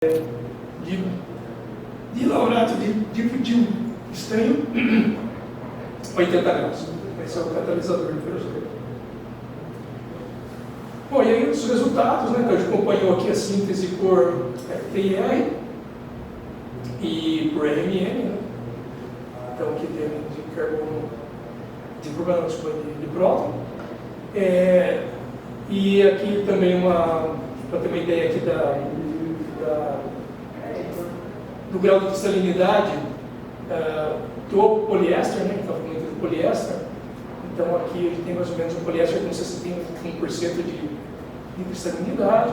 de laurato de futil estanho a 80 graus. Esse é o catalisador de hidrogênio. Bom, e aí os resultados, né, que a gente acompanhou aqui a síntese por FTIR e por RMN, né? Então aqui temos de carbono, de próton. E aqui também para ter uma ideia aqui do grau de cristalinidade do poliéster, né? Então, falando do poliéster. Então aqui a gente tem mais ou menos um poliéster com 61% de cristalinidade.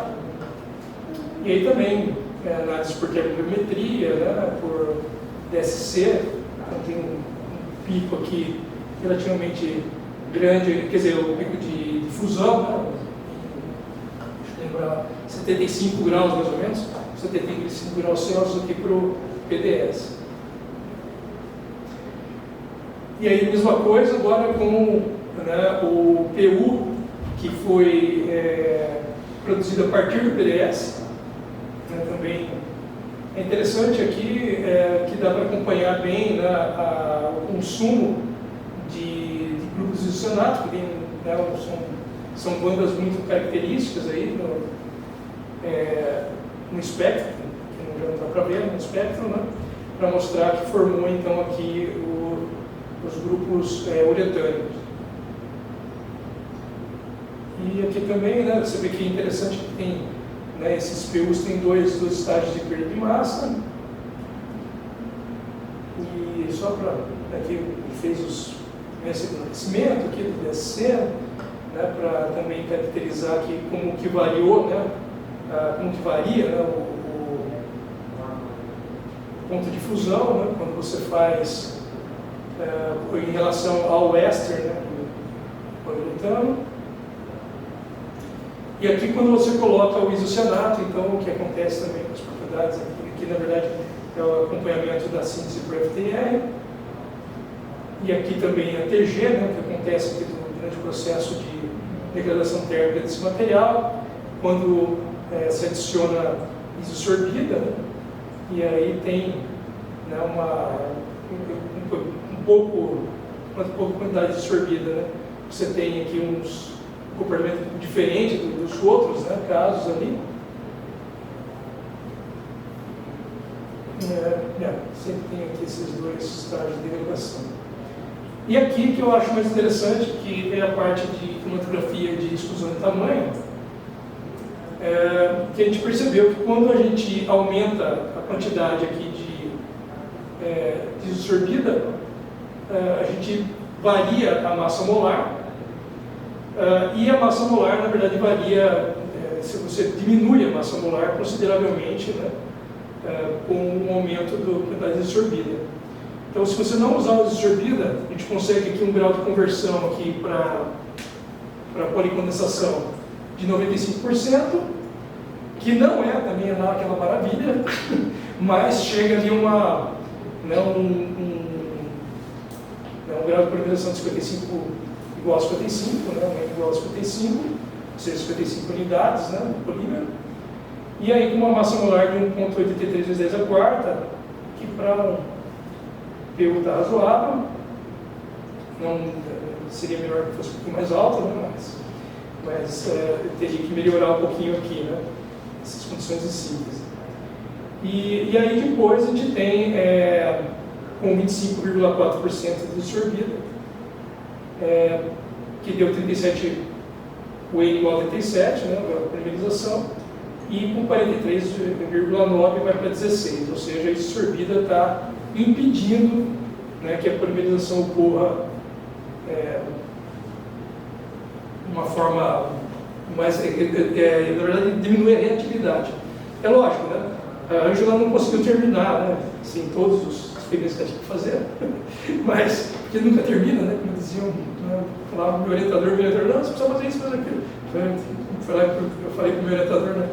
E aí também análise por termometria, né? Por DSC, então tem um pico aqui relativamente grande, quer dizer, o pico de fusão, né? Deixa eu lembrar, 75 graus mais ou menos, 75 graus Celsius aqui para o PDS. E aí, mesma coisa agora com, né, o PU, que foi produzido a partir do PDS. Né, também é interessante aqui que dá para acompanhar bem, né, o consumo de grupos de isocianato, que tem, né, são bandas muito características aí no espectro, que não dá para ver no espectro, né, para mostrar que formou então aqui os grupos uretânicos. E aqui também, né, você vê que é interessante que tem, né, esses PUs têm dois estágios de perda de massa. E só para, aqui ele fez o aquecimento aqui do DSC, né, para também caracterizar aqui como que variou, né, como que varia, né, o ponto de fusão, né, quando você faz em relação ao éster, né, do poliuretano. E aqui quando você coloca o isocianato, então o que acontece também com as propriedades aqui na verdade é o acompanhamento da síntese por FTIR. E aqui também a TG, né, que acontece aqui durante o processo de degradação térmica desse material, quando se adiciona isosorbida, né, e aí tem, né, um pouco quantidade de sorbida, né, você tem aqui um comportamento diferente dos outros, né, casos ali. Sempre tem aqui esses dois estágios de degradação. E aqui que eu acho mais interessante, que é a parte de cromatografia de exclusão de tamanho, que a gente percebeu que quando a gente aumenta a quantidade aqui de isosorbida, a gente varia a massa molar, e a massa molar, na verdade, varia, se você diminui a massa molar consideravelmente, né, com um aumento da quantidade de isosorbida. Então, se você não usar a isosorbida, a gente consegue aqui um grau de conversão aqui para policondensação de 95%, que não é também aquela maravilha, mas chega ali um grau de policondensação de 55 igual a 55, né, igual a 55, ou seja, 55 unidades, né, do polímero. E aí com uma massa molar de 1,83 vezes 10 a quarta, que para um PU está razoável, não seria melhor que fosse um pouquinho mais alto, né, mas teria que melhorar um pouquinho aqui, né, essas condições de síntese. E aí depois a gente tem com 25,4% de absorvida, que deu 37, o N igual a 37, né, a polimerização, e com 43,9 vai para 16, ou seja, a absorvida está impedindo, né, que a polimerização ocorra de uma forma mais, na verdade, diminui a reatividade. É lógico, né? A Ângela não conseguiu terminar, né, assim, todos os experimentos que ela tinha que fazer, mas, porque nunca termina, né, como diziam, né, falava meu orientador, não, você precisa fazer isso, fazer aquilo. Eu falei para o meu orientador, né,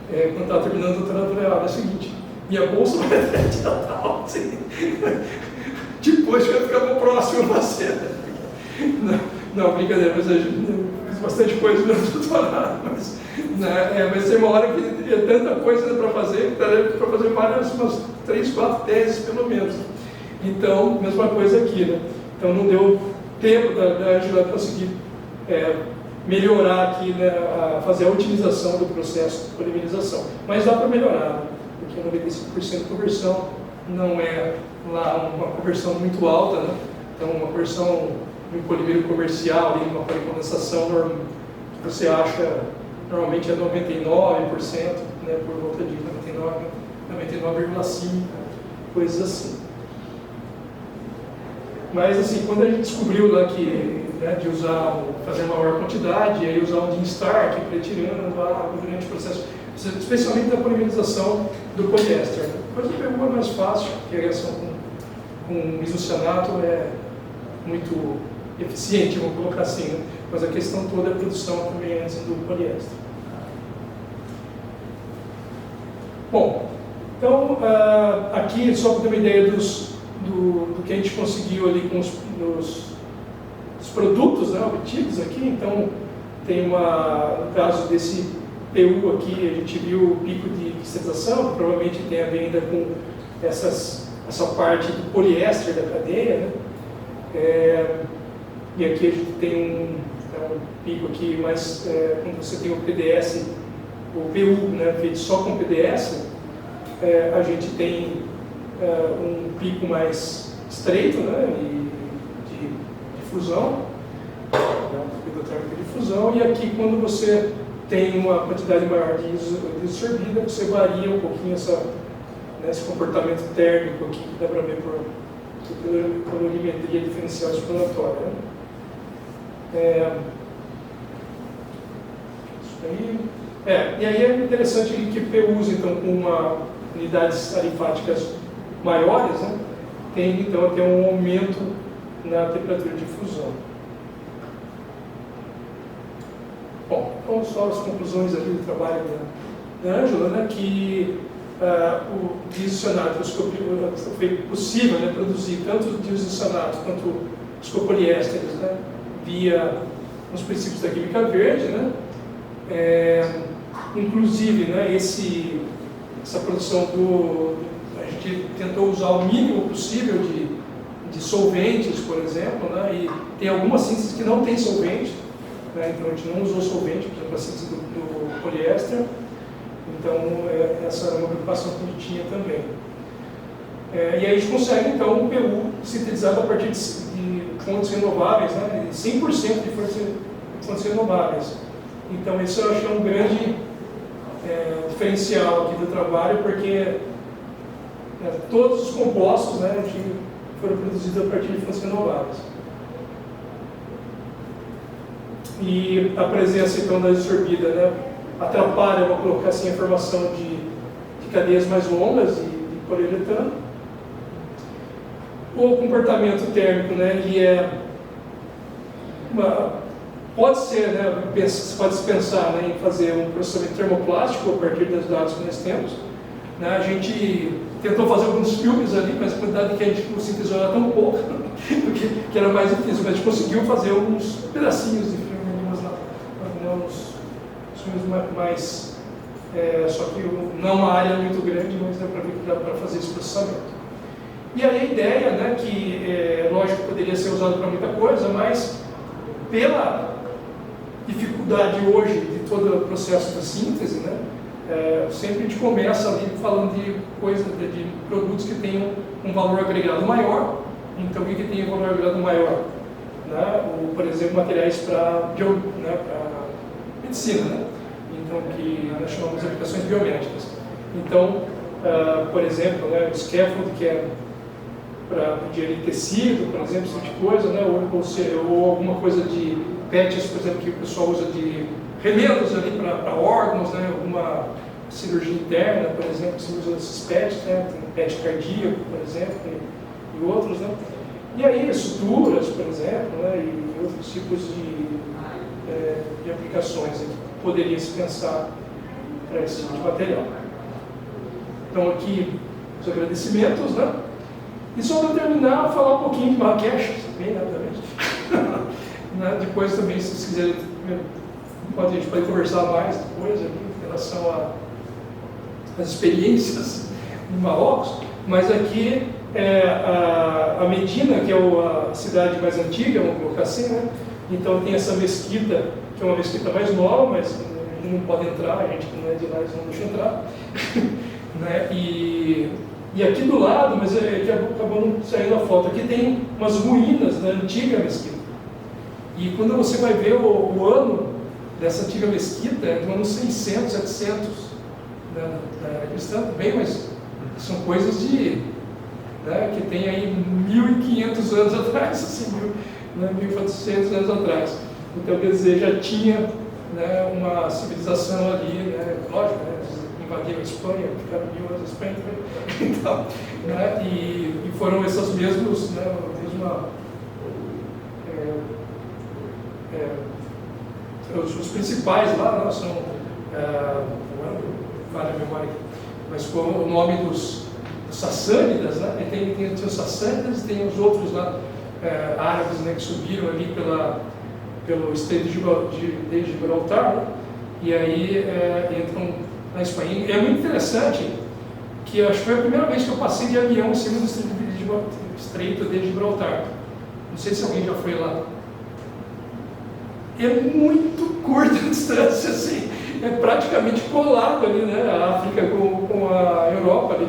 quando estava terminando o doutorado, eu falei, é o seguinte, minha bolsa vai até de Natal, assim, depois vai ficar no próximo você. Não, brincadeira, mas eu fiz bastante coisa no meu doutorado, mas Né? Mas tem uma hora que é tanta coisa para fazer, que daria para fazer umas 3, 4 teses pelo menos. Então, mesma coisa aqui, né? Então não deu tempo da Ângela conseguir melhorar aqui, né, fazer a otimização do processo de polimerização. Mas dá para melhorar, né? Porque 95% de conversão não é lá uma conversão muito alta, né? Então uma conversão de um polímero comercial, ali, uma policondensação que você acha normalmente é 99%, né, por volta de 99,5%, coisas assim. Mas assim, quando a gente descobriu lá que, né, de fazer maior quantidade, e aí usar um Dinstar, retirando durante o processo, especialmente da polimerização do poliéster. Depois do PU é mais fácil, porque a reação com isocianato é muito eficiente, vamos colocar assim, né? Mas a questão toda é a produção também antes do poliéster. Bom, então aqui só para ter uma ideia do que a gente conseguiu ali com os produtos, né, obtidos aqui. Então tem no caso desse PU aqui, a gente viu o pico de cristalização, que provavelmente tem a ver ainda com essa parte do poliéster da cadeia, né? E aqui a gente tem um pico aqui, mas quando você tem o PDS, o PU, né, feito só com PDS, a gente tem um pico mais estreito, né, de fusão, endotérmica de fusão, e aqui quando você tem uma quantidade maior de isosorbida, você varia um pouquinho esse comportamento térmico aqui, que dá para ver por colorimetria diferencial exploratória. Né? Isso aí. E aí é interessante que PUs, então, com unidades alifáticas maiores, né, tem então até um aumento na temperatura de fusão. Bom, então só as conclusões ali do trabalho da Ângela, né, que o diisocianato foi possível, né, produzir tanto o diisocianato quanto os copoliésteres, né, via os princípios da química verde, né, inclusive, né, essa produção a gente tentou usar o mínimo possível de solventes, por exemplo, né, e tem algumas sínteses que não tem solvente, né, então a gente não usou solvente, por exemplo, a síntese do poliéster. Então, essa era uma preocupação que a gente tinha também. E aí a gente consegue, então, um PU sintetizado a partir de fontes renováveis, né, 100% de fontes renováveis. Então, isso eu acho que é um grande diferencial aqui do trabalho, porque todos os compostos, né, foram produzidos a partir de fontes renováveis. E a presença, então, da absorvida, né, atrapalha, vou colocar assim, a formação de cadeias mais longas de poliuretano. O comportamento térmico, né, ele pode ser, né, pode-se pensar, né, em fazer um processamento termoplástico a partir dos dados que nós temos. Né, a gente tentou fazer alguns filmes ali, mas a quantidade que a gente sintetizou era tão pouca que era mais difícil, mas a gente conseguiu fazer alguns pedacinhos de filme, uns filmes mais, só que não uma área muito grande, mas dá para ver que dá para fazer esse processamento. E aí a ideia, né, que lógico poderia ser usado para muita coisa, mas pela dificuldade hoje de todo o processo da síntese, né, sempre a gente começa ali falando de coisas, de produtos que tenham um valor agregado maior. Então, o que tem um valor agregado maior? Né? Por exemplo, materiais para medicina, né? Então, que nós chamamos de aplicações biomédicas. Então, por exemplo, né, o scaffold, que é para digerir tecido, por exemplo, esse tipo de coisa, né, ou alguma coisa de PETs, por exemplo, que o pessoal usa de remendos ali para órgãos, né, alguma cirurgia interna, por exemplo, se usa esses PETs, né, tem PET cardíaco, por exemplo, e outros, né. E aí, suturas, por exemplo, né, e outros tipos de aplicações que poderia se pensar para esse tipo de material. Então, aqui, os agradecimentos, né. E só para terminar, falar um pouquinho de Marrakech, bem rapidamente. Né? Depois também, se vocês quiserem a gente pode conversar mais depois ali, em relação às experiências em Marrocos, mas aqui a Medina, que é a cidade mais antiga, vamos colocar assim, né? Então tem essa mesquita, que é uma mesquita mais nova, mas não pode entrar, a gente que não é de lá, eles não deixam entrar. Né? E aqui do lado, mas que acabou não saindo a foto, aqui tem umas ruínas da antiga mesquita. E quando você vai ver o ano dessa antiga mesquita, é do ano 600, 700, né, da era cristã, bem, mas são coisas de, né, que tem aí 1.500 anos atrás, assim, 1.400 anos atrás. Então, quer dizer, já tinha, né, uma civilização ali, né, lógico, né, invadiram a Espanha, ficaram 1000 anos na Espanha, então, né, e foram esses mesmos, né, os principais lá, né, são, vale a memória aqui, mas com o nome dos sassânidas, né, tem os sassânidas e tem os outros lá, árabes, né, que subiram ali pelo estreito de Gibraltar, né, e aí entram na Espanha. E é muito interessante que acho que foi a primeira vez que eu passei de avião em cima do estreito de Gibraltar. Não sei se alguém já foi lá. É muito curta a distância, assim, é praticamente colado ali, né, a África com a Europa ali,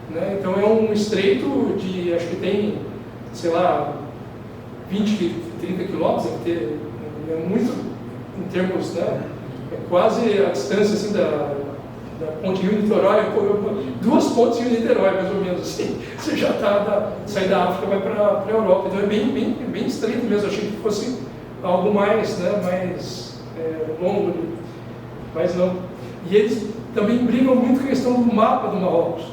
né? Então é um estreito de, acho que tem, sei lá, 20, 30 quilômetros, é muito, em termos, né, é quase a distância assim, da ponte Rio-Niterói, duas pontes Rio-Niterói, mais ou menos, assim, você já está, sai da África, vai para a Europa, então é bem estreito mesmo, achei que fosse algo mais, né, mais longo, mas não. E eles também brigam muito com a questão do mapa do Marrocos,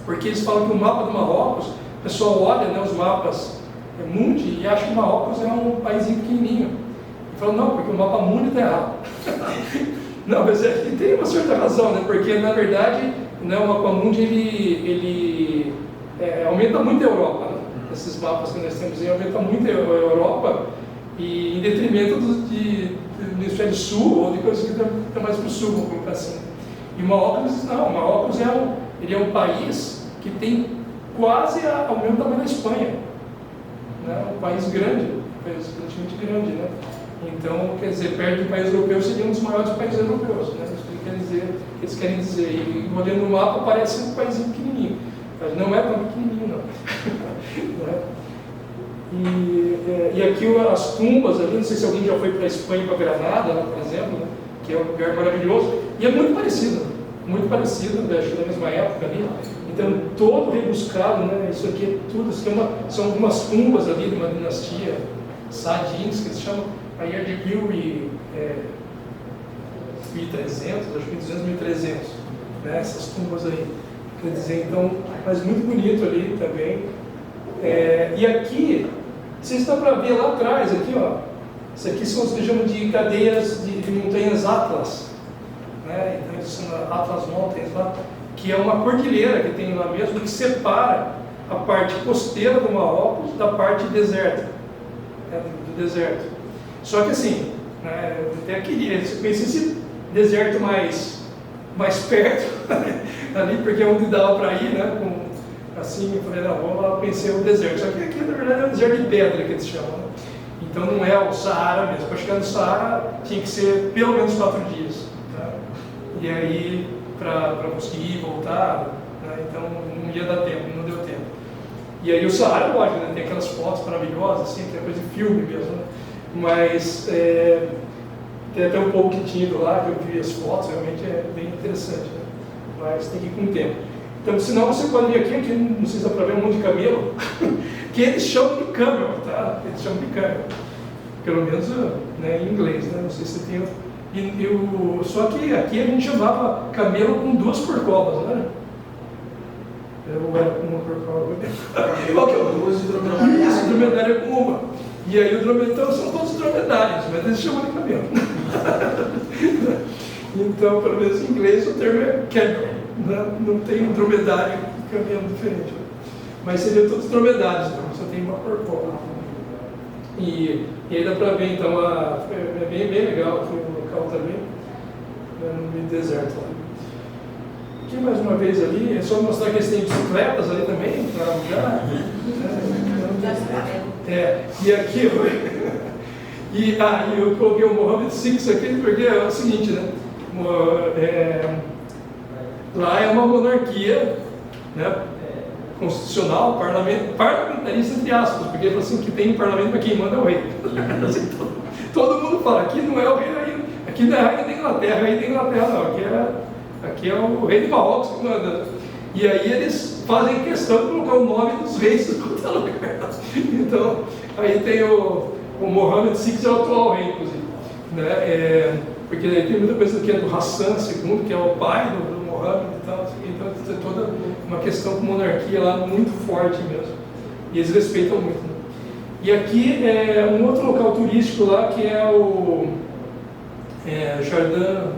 porque eles falam que o mapa do Marrocos, o pessoal olha, né, os mapas mundi e acha que o Marrocos é um paísinho pequenininho. E falam, não, porque o mapa mundi está errado. Não, mas tem uma certa razão, né, porque na verdade, né, o mapa mundi ele aumenta muito a Europa, né? Esses mapas que nós temos aí aumentam muito a Europa, e em detrimento do hemisfério sul, ou de coisas que estão mais para o sul, vamos colocar assim. E Marrocos, não, Marrocos ele é um país que tem quase o mesmo tamanho da Espanha, né? Um país grande, um país relativamente grande, né? Então, quer dizer, perto do país europeu seria um dos maiores países europeus, né? Isso que eles querem dizer. E olhando no mapa parece um país pequenininho, mas não é tão pequenininho, não. Né? E aqui as tumbas ali, não sei se alguém já foi para a Espanha, para Granada, né, por exemplo, né, que é um lugar maravilhoso, e é muito parecido, né, acho que da mesma época ali. Então, todo rebuscado, né, isso aqui é tudo, isso aqui são algumas tumbas ali de uma dinastia, Saadins, que eles chamam, aí é de 1300, acho que 200, 1300, né, essas tumbas aí. Quer dizer, então, mas muito bonito ali também. E aqui, vocês estão para ver lá atrás, aqui, ó, isso aqui são os que chamam de cadeias de montanhas Atlas, né? Então eles são Atlas Mountains lá, que é uma cordilheira que tem lá mesmo, que separa a parte costeira do Marrocos da parte deserta, né, do deserto. Só que assim, né, até queria, você conhecia esse deserto mais perto, ali, porque é onde dava para ir, né, assim, eu falei, não, vamos lá conhecer o deserto. Só que aqui, na verdade, é um deserto de pedra que eles chamam, né? Então não é o Saara mesmo. Para chegar no Saara tinha que ser pelo menos 4 dias. Tá? E aí, para conseguir ir e voltar, né? Então não ia dar tempo, não deu tempo. E aí o Saara, lógico, né? Tem aquelas fotos maravilhosas, assim, que é coisa de filme mesmo, né? Mas tem até um pouco que tinha ido lá, que eu vi as fotos, realmente é bem interessante, né? Mas tem que ir com o tempo. Então, senão você pode vir aqui não sei se dá para ver um monte de camelo, que eles chamam de camel, tá? Eles chamam de camel. Pelo menos, né, em inglês, né? Não sei se tem. Só que aqui a gente chamava camelo com 2 corcovas, né? Ou era com uma corcova? Qual que é o uso de dromedário? Isso, dromedário é com uma. E aí o dromedário são todos dromedários, mas eles chamam de camelo. Então, pelo menos em inglês o termo é camel. Não tem um dromedário e camelo diferente. Mas seriam todos dromedários, então, só tem uma corcova. E aí dá para ver, então, é bem legal aqui outra vez, no meio do deserto lá. Aqui mais uma vez ali, é só mostrar que eles têm bicicletas ali também, para alugar. E aqui, eu coloquei o Mohammed VI aqui, porque é o seguinte, né? Lá é uma monarquia, né, constitucional, parlamentarista entre aspas, porque ele falou assim, que tem parlamento para quem manda é o rei. Todo mundo fala, aqui não é o rei ainda, aqui não é a rainha da Inglaterra, rei da Inglaterra não, aqui é o rei de Marrocos que manda. E aí eles fazem questão de colocar o nome dos reis em qualquer lugar. Então, aí tem o Mohammed VI, é o atual rei, inclusive. Né? Porque tem muita coisa que é do Hassan II, que é o pai do Mohammed e tal. Então, tem toda uma questão com monarquia lá muito forte mesmo. E eles respeitam muito. Né? E aqui é um outro local turístico lá, que é o Jardim...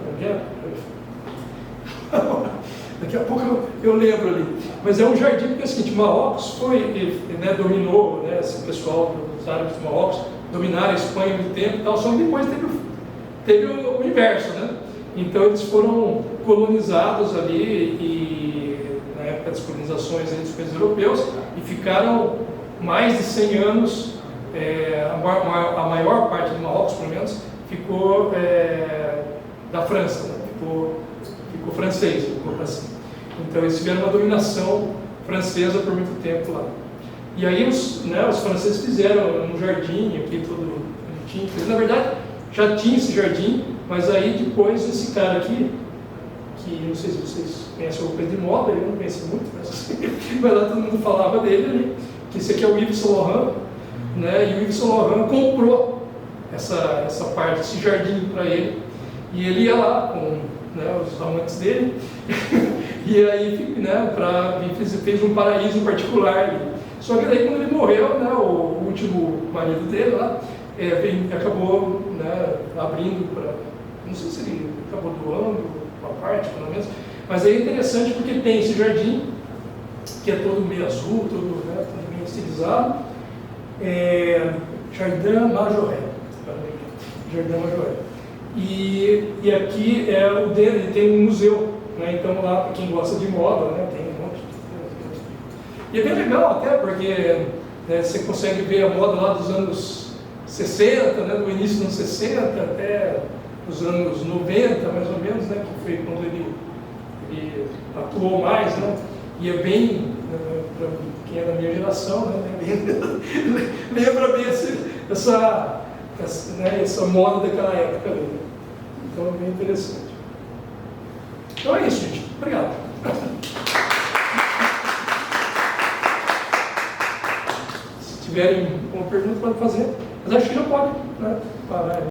Daqui a pouco eu lembro ali. Mas é um jardim, porque é o seguinte, Marrocos dominou, né, esse pessoal dos árabes de Marrocos, dominaram a Espanha muito tempo e tal, só que depois teve o inverso, né? Então eles foram colonizados ali, e na época das colonizações dos países europeus, e ficaram mais de 100 anos, a maior parte de Marrocos, pelo menos, ficou da França, né? ficou francês, assim. Então eles tiveram uma dominação francesa por muito tempo lá. E aí os franceses fizeram um jardim aqui todo bonitinho. Na verdade já tinha esse jardim, mas aí depois esse cara aqui, que não sei se vocês conhecem alguma coisa de moda, eu não conheci muito, mas lá todo mundo falava dele ali, que esse aqui é o Yves Saint Laurent, né? E o Yves Saint Laurent comprou essa parte, esse jardim para ele, e ele ia lá com os amantes dele, e aí fez um paraíso particular ali. Só que daí quando ele morreu, né, o último marido dele lá, acabou abrindo para, não sei se ele acabou doando uma parte, pelo menos, mas é interessante porque tem esse jardim, que é todo meio azul, todo meio estilizado, Jardim Majorelle, Jardim Majorelle. E aqui o dele tem um museu, né? Então lá para quem gosta de moda, né, tem um monte de coisa. E é bem legal até porque você consegue ver a moda lá dos anos 60, né, do início dos anos 60 até os anos 90, mais ou menos, né, que foi quando ele atuou mais, né? E é bem, para quem é da minha geração, né, lembra bem essa moda daquela época ali. Então é bem interessante. Então é isso, gente. Obrigado. Se tiverem uma pergunta, podem fazer. Mas acho que já pode, né? Parar.